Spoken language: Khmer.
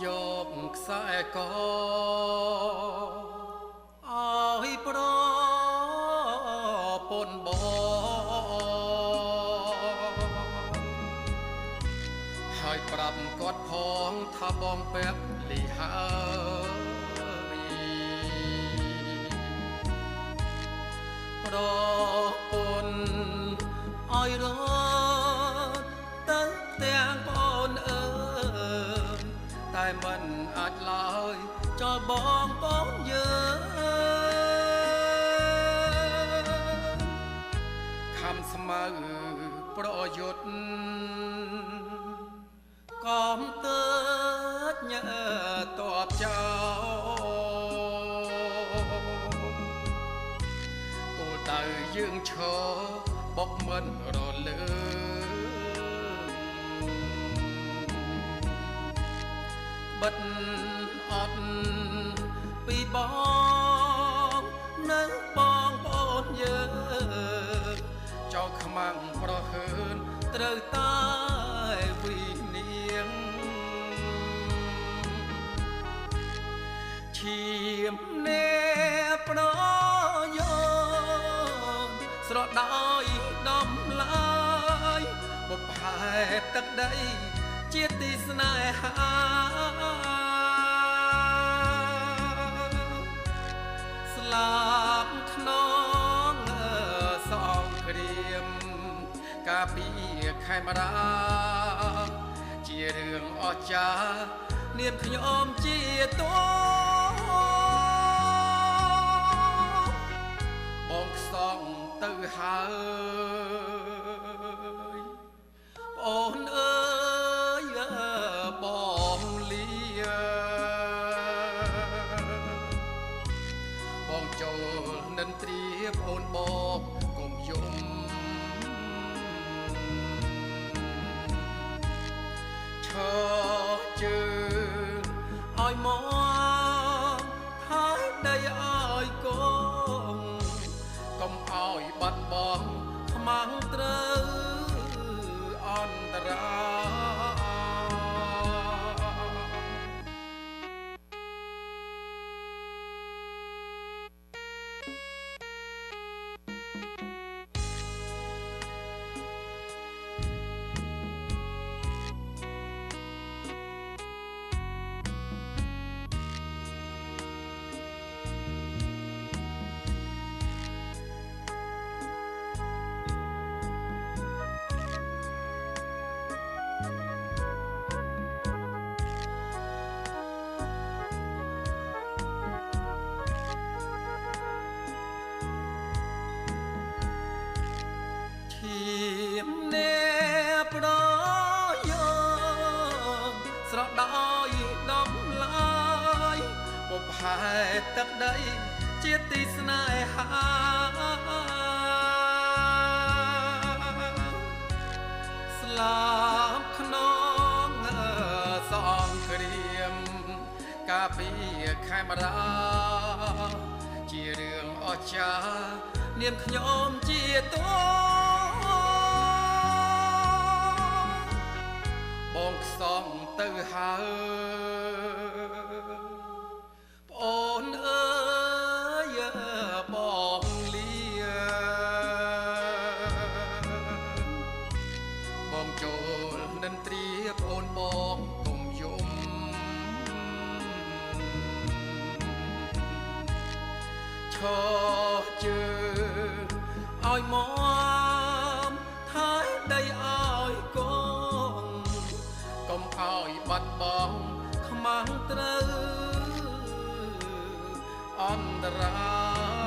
យកខ្សែកអើយប្រពន្ធបងហើយប្រាប់គាត់ផងថាបងពេបលីហើយប្រពន្ធអើយរត់ទៅទាំងបងអើយតែមិនអាចឡើយចោលបងប្អូនយើងខំស្មៅប្រយុទ្ធកំទើចញើតបចោគោលដៅយើងឈរបកមិនរលើបិទអត់ពីបងនៅបងប្អូនយើងចោលខ្មាំងប្រហើនត្រូវតែវិនាងឈាមអ្នកប្រយោជន៍ស្រដោយដំឡើយបបហែទឹកដីជាទីស្នេហាស្លាប់ក្នុងសង្គ្រាមកាពីខេមរាជារឿងអស្ចារ្យនាមខ្ញុំជាតួបងខ្សងទៅហើយអូនអើយបងលាបងចូលនិនត្រៀបអូនបងកុំយំឈរជើងឲ្យមកហើយដីឲ្យកងកុំឲ្យបាត់បង់ខ្មាំងត្រូវអន្តរាអ្នកប្រយោជន៍ស្រដោយដំឡើយបបហែទឹកដីជាទីស្នេហាស្លាប់ក្នុងសង្គ្រាមកាពីខេមរាជារឿងអស្ចារ្យនាមខ្ញុំជាតួបងខ្សងទៅហើយប្អូនអើយបងលាបងចូលនិនត្រៀបអូនបងកុំយំឈរជើងឲ្យមកហើយដីឲ្យកងកុំឲ្យបាត់បង់ខ្មាំងត្រូវអន្តរា